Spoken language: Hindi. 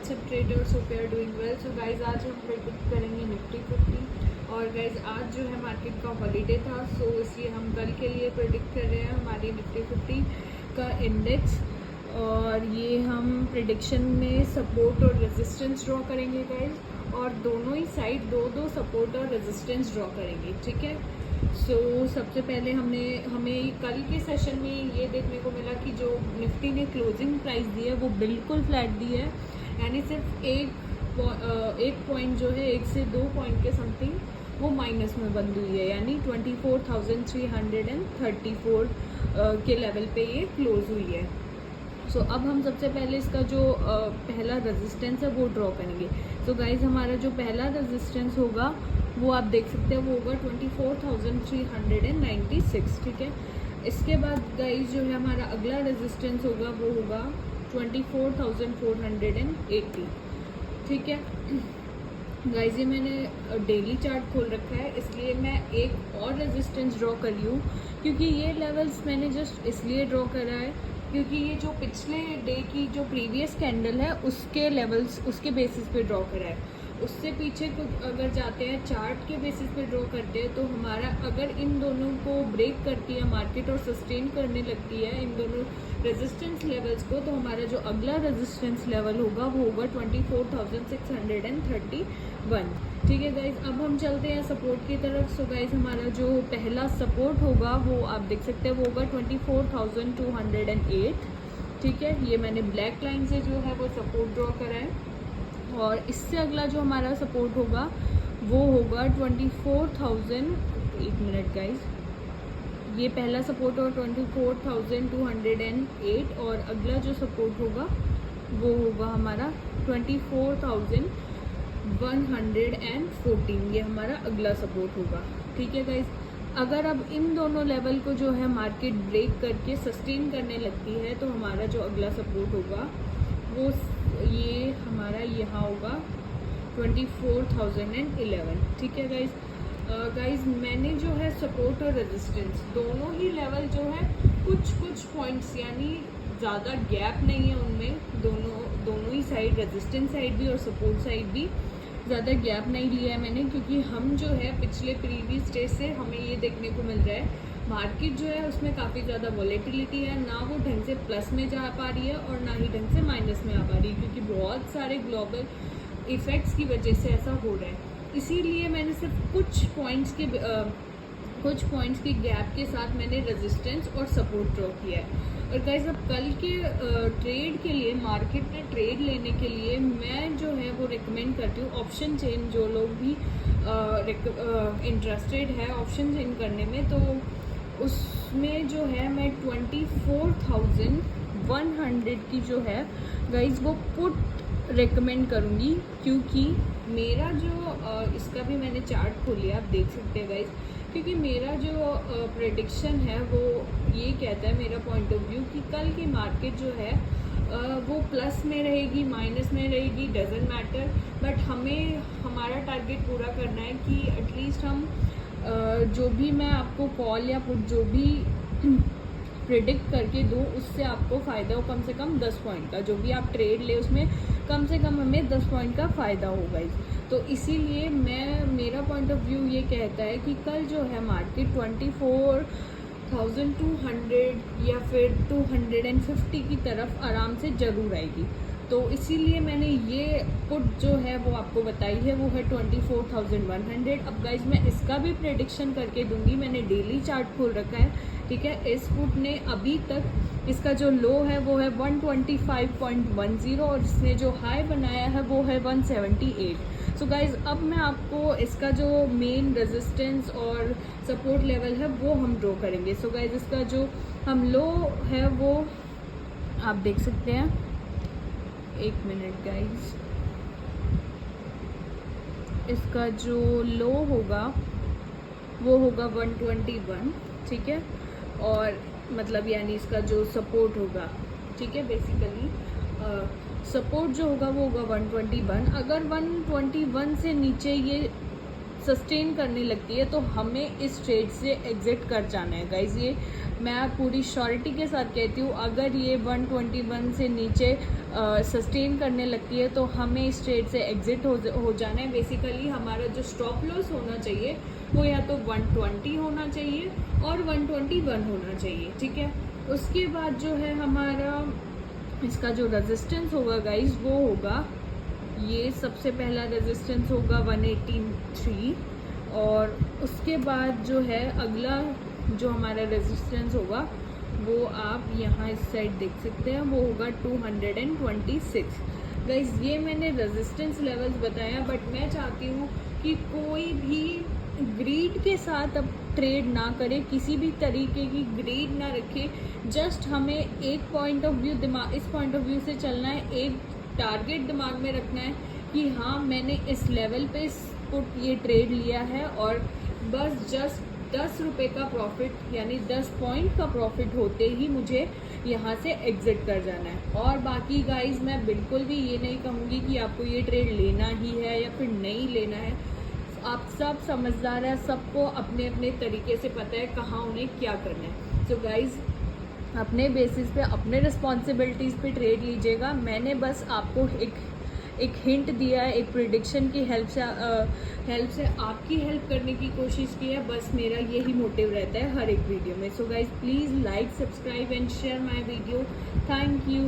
WhatsApp traders, hope you are doing well. So guys आज हम प्रेडिक्ट करेंगे निफ्टी 50। और गाइज आज जो है मार्केट का हॉलीडे था, सो इसलिए हम कल के लिए प्रेडिक्ट कर रहे हैं हमारी निफ्टी 50 का इंडेक्स। और ये हम प्रेडिक्शन में सपोर्ट और रेजिस्टेंस ड्रॉ करेंगे गाइज, और दोनों ही साइड दो सपोर्ट और रेजिस्टेंस ड्रॉ करेंगे, ठीक है। सो सबसे पहले हमें कल के सेशन में ये देखने को मिला कि जो निफ्टी ने क्लोजिंग प्राइस दी है वो बिल्कुल फ्लैट दी है, यानी सिर्फ एक पॉइंट जो है 1 से 2 पॉइंट के समथिंग वो माइनस में बंद हुई है, यानी 24,334 के लेवल पे ये क्लोज हुई है। सो अब हम सबसे पहले इसका जो पहला रेजिस्टेंस है वो ड्रॉ करेंगे। सो गाइज हमारा जो पहला रेजिस्टेंस होगा वो आप देख सकते हैं वो होगा 24,396, ठीक है। इसके बाद गाइज जो है हमारा अगला रेजिस्टेंस होगा वो होगा 24,480, ठीक है। गाइज ये मैंने डेली चार्ट खोल रखा है, इसलिए मैं एक और रेजिस्टेंस ड्रॉ कर रही हूँ, क्योंकि ये लेवल्स मैंने जस्ट इसलिए ड्रॉ करा है क्योंकि ये जो पिछले डे की जो प्रीवियस कैंडल है उसके लेवल्स उसके बेसिस पे ड्रॉ करा है। उससे पीछे कुछ अगर जाते हैं चार्ट के बेसिस पे ड्रॉ करते हैं तो हमारा अगर इन दोनों को ब्रेक करती है मार्केट और सस्टेन करने लगती है इन दोनों रेजिस्टेंस लेवल्स को, तो हमारा जो अगला रेजिस्टेंस लेवल होगा वो होगा 24,631, ठीक है गाइज। अब हम चलते हैं सपोर्ट की तरफ। सो गाइज हमारा जो पहला सपोर्ट होगा वो आप देख सकते हैं वो होगा 24,208, ठीक है। ये मैंने ब्लैक लाइन से जो है वो सपोर्ट ड्रॉ करा है। और इससे अगला जो हमारा सपोर्ट होगा वो होगा 24,000, एक मिनट गाइज, ये पहला सपोर्ट होगा 24,208 और अगला जो सपोर्ट होगा वो होगा हमारा 24,114, ये हमारा अगला सपोर्ट होगा, ठीक है गाइज। अगर अब इन दोनों लेवल को जो है मार्केट ब्रेक करके सस्टेन करने लगती है तो हमारा जो अगला सपोर्ट होगा वो ये हमारा यहाँ होगा 24,011, ठीक है गाइज। गाइज मैंने जो है सपोर्ट और रेजिस्टेंस दोनों ही लेवल जो है कुछ पॉइंट्स, यानी ज़्यादा गैप नहीं है उनमें, दोनों ही साइड, रेजिस्टेंस साइड भी और सपोर्ट साइड भी ज़्यादा गैप नहीं लिया है मैंने, क्योंकि हम जो है पिछले प्रीवियस डे से हमें ये देखने को मिल रहा है मार्केट जो है उसमें काफ़ी ज़्यादा वॉलेटिलिटी है, ना वो ढंग से प्लस में जा पा रही है और ना ही ढंग से माइनस में आ पा रही है, क्योंकि बहुत सारे ग्लोबल इफ़ेक्ट्स की वजह से ऐसा हो रहा है। इसीलिए मैंने सिर्फ कुछ पॉइंट्स के गैप के साथ मैंने रेजिस्टेंस और सपोर्ट ड्रॉ किया है। और गाइस अब कल के ट्रेड के लिए, मार्केट में ट्रेड लेने के लिए मैं जो है वो रिकमेंड करती हूँ ऑप्शन चेन। जो लोग भी इंटरेस्टेड है ऑप्शन चेन करने में, तो उसमें जो है मैं 24,100 की जो है गाइज वो पुट रेकमेंड करूँगी, क्योंकि मेरा जो इसका भी मैंने चार्ट खोल लिया, आप देख सकते हैं गाइज, क्योंकि मेरा जो प्रेडिक्शन है वो ये कहता है, मेरा पॉइंट ऑफ व्यू, कि कल की मार्केट जो है वो प्लस में रहेगी माइनस में रहेगी, डजेंट मैटर, बट हमें हमारा टारगेट पूरा करना है कि एटलीस्ट हम जो भी मैं आपको कॉल या पुट जो भी प्रिडिक्ट करके दूँ उससे आपको फ़ायदा हो कम से कम 10 पॉइंट का, जो भी आप ट्रेड ले उसमें कम से कम हमें 10 पॉइंट का फ़ायदा होगा। तो इसीलिए मेरा पॉइंट ऑफ व्यू ये कहता है कि कल जो है मार्केट 24,200 या फिर 250 की तरफ आराम से ज़रूर आएगी। तो इसीलिए मैंने ये पुट जो है वो आपको बताई है, वो है 24,100। अब गाइज मैं इसका भी प्रेडिक्शन करके दूंगी, मैंने डेली चार्ट खोल रखा है, ठीक है। इस पुट ने अभी तक इसका जो लो है वो है 125.10 और इसने जो हाई बनाया है वो है 178। सो गाइज अब मैं आपको इसका जो मेन रेजिस्टेंस और सपोर्ट लेवल है वो हम ड्रॉ करेंगे। सो गाइज इसका जो हम लो है वो आप देख सकते हैं, एक मिनट गाइज, इसका जो लो होगा वो होगा 121, ठीक है। और मतलब यानी इसका जो सपोर्ट होगा, ठीक है, बेसिकली सपोर्ट जो होगा वो होगा 121। अगर 121 से नीचे ये सस्टेन करने लगती है तो हमें इस ट्रेड से एग्जिट कर जाना है गाइज। ये मैं पूरी श्योरिटी के साथ कहती हूँ, अगर ये 121 से नीचे सस्टेन करने लगती है तो हमें इस ट्रेड से एग्जिट हो जाना है। बेसिकली हमारा जो स्टॉप लॉस होना चाहिए वो या तो 120 होना चाहिए और 121 होना चाहिए, ठीक है। उसके बाद जो है हमारा इसका जो रेजिस्टेंस होगा गाइज वो होगा, ये सबसे पहला रेजिस्टेंस होगा 183, और उसके बाद जो है अगला जो हमारा रेजिस्टेंस होगा वो आप यहाँ इस साइड देख सकते हैं, वो होगा 226। गाइज ये मैंने रेजिस्टेंस लेवल्स बताया, बट मैं चाहती हूँ कि कोई भी ग्रीड के साथ अब ट्रेड ना करे, किसी भी तरीके की ग्रीड ना रखे। जस्ट हमें एक पॉइंट ऑफ व्यू इस पॉइंट ऑफ व्यू से चलना है, एक टारगेट दिमाग में रखना है कि हाँ मैंने इस लेवल पे ये ट्रेड लिया है और बस जस्ट 10 रुपये का प्रॉफिट यानी 10 पॉइंट का प्रॉफिट होते ही मुझे यहाँ से एग्जिट कर जाना है। और बाकी गाइज मैं बिल्कुल भी ये नहीं कहूँगी कि आपको ये ट्रेड लेना ही है या फिर नहीं लेना है। आप सब समझदार हैं, सबको अपने अपने तरीके से पता है कहाँ उन्हें क्या करना है। सो गाइज अपने बेसिस पे अपने रिस्पॉन्सिबिलिटीज़ पे ट्रेड लीजिएगा। मैंने बस आपको एक हिंट दिया है, एक प्रिडिक्शन की हेल्प से आपकी हेल्प करने की कोशिश की है। बस मेरा यही मोटिव रहता है हर एक वीडियो में। So guys please like, subscribe and share my video. Thank you.